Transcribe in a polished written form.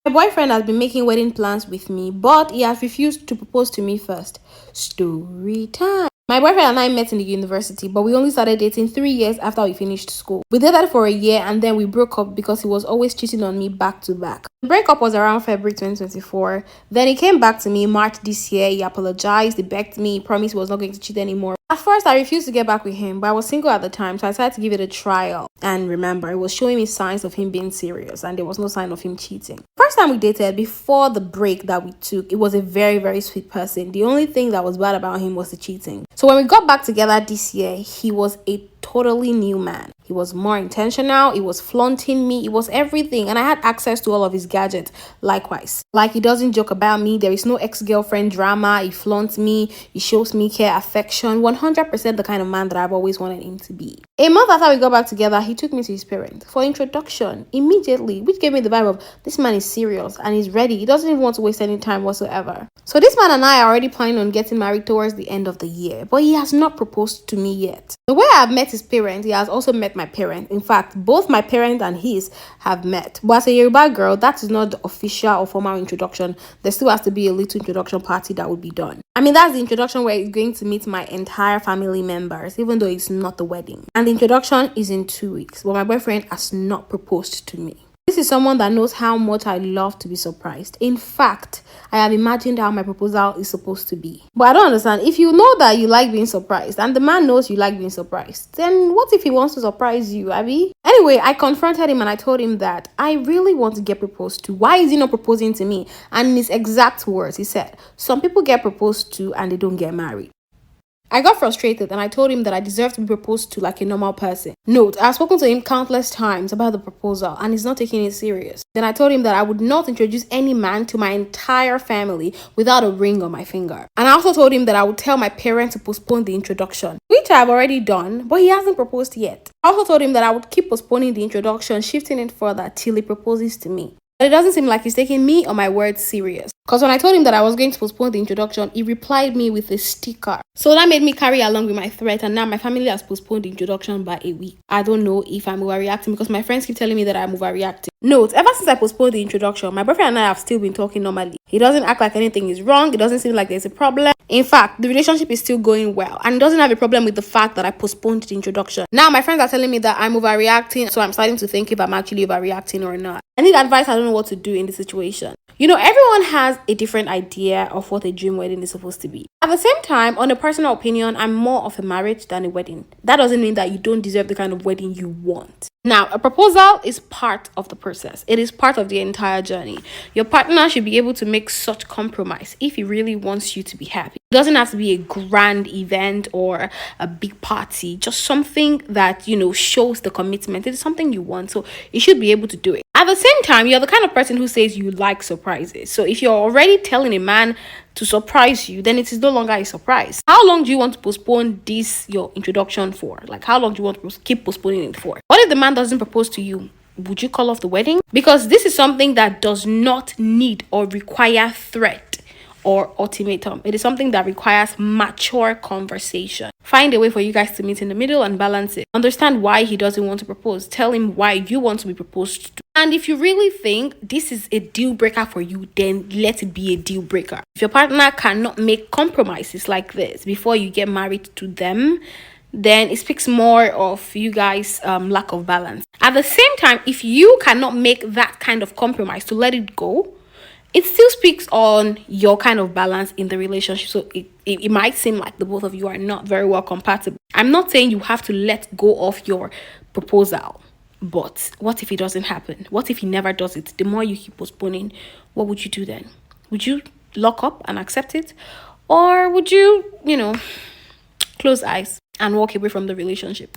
My boyfriend has been making wedding plans with me, but he has refused to propose to me first. Story time. My boyfriend and I met in the university, but we only started dating 3 years after we finished school. We dated for a year and then we broke up because he was always cheating on me back to back. The breakup was around February 2024. Then he came back to me in March this year. He apologized, he begged me, he promised he was not going to cheat anymore. At first, I refused to get back with him, but I was single at the time, so I decided to give it a trial. And remember, it was showing me signs of him being serious, and there was no sign of him cheating. First time we dated, before the break that we took, it was a very, very sweet person. The only thing that was bad about him was the cheating. So when we got back together this year, he was a totally new man. He was more intentional, he was flaunting me, it was everything, and I had access to all of his gadgets likewise. Like, he doesn't joke about me, there is no ex-girlfriend drama, he flaunts me, he shows me care, affection, 100% the kind of man that I've always wanted him to be. A month after we got back together, he took me to his parents for introduction immediately, which gave me the vibe of this man is serious and he's ready. He doesn't even want to waste any time whatsoever. So this man and I are already planning on getting married towards the end of the year, but he has not proposed to me yet. The way I've met his parents, he has also met my parents. In fact, both my parents and his have met. But as a Yoruba girl, that is not the official or formal introduction. There still has to be a little introduction party that would be done. I mean, that's the introduction where he's going to meet my entire family members, even though it's not the wedding. And the introduction is in 2 weeks, but my boyfriend has not proposed to me. This is someone that knows how much I love to be surprised. In fact, I have imagined how my proposal is supposed to be. But I don't understand. If you know that you like being surprised and the man knows you like being surprised, then what if he wants to surprise you, Abby? Anyway, I confronted him and I told him that I really want to get proposed to. Why is he not proposing to me? And in his exact words, he said, some people get proposed to and they don't get married. I got frustrated and I told him that I deserve to be proposed to like a normal person. Note, I've spoken to him countless times about the proposal and he's not taking it serious. Then I told him that I would not introduce any man to my entire family without a ring on my finger. And I also told him that I would tell my parents to postpone the introduction, which I've already done, but he hasn't proposed yet. I also told him that I would keep postponing the introduction, shifting it further till he proposes to me. But it doesn't seem like he's taking me or my words serious. Because when I told him that I was going to postpone the introduction, he replied me with a sticker. So that made me carry along with my threat, and now my family has postponed the introduction by a week. I don't know if I'm overreacting because my friends keep telling me that I'm overreacting. Note, ever since I postponed the introduction, my boyfriend and I have still been talking normally. He doesn't act like anything is wrong. It doesn't seem like there's a problem. In fact, the relationship is still going well and he doesn't have a problem with the fact that I postponed the introduction. Now my friends are telling me that I'm overreacting, so I'm starting to think if I'm actually overreacting or not. I need advice. I don't know what to do in this situation. You know, everyone has a different idea of what a dream wedding is supposed to be. At the same time, on a personal opinion, I'm more of a marriage than a wedding. That doesn't mean that you don't deserve the kind of wedding you want. Now, a proposal is part of the process. It is part of the entire journey. Your partner should be able to make such compromise if he really wants you to be happy. It doesn't have to be a grand event or a big party, just something that, shows the commitment. It is something you want, so you should be able to do it. At the same time, you're the kind of person who says you like surprises. So if you're already telling a man to surprise you, then it is no longer a surprise. How long do you want to postpone your introduction for? Like, how long do you want to keep postponing it for? What if the man doesn't propose to you? Would you call off the wedding? Because this is something that does not need or require threat or ultimatum. It is something that requires mature conversation. Find a way for you guys to meet in the middle and balance it. Understand why he doesn't want to propose. Tell him why you want to be proposed to. And if you really think this is a deal breaker for you, then let it be a deal breaker. If your partner cannot make compromises like this before you get married to them, then it speaks more of you guys' lack of balance. At the same time, if you cannot make that kind of compromise to let it go, it still speaks on your kind of balance in the relationship. So it might seem like the both of you are not very well compatible. I'm not saying you have to let go of your proposal, but what if it doesn't happen? What if he never does it? The more you keep postponing, what would you do then? Would you lock up and accept it? Or would you, close eyes and walk away from the relationship?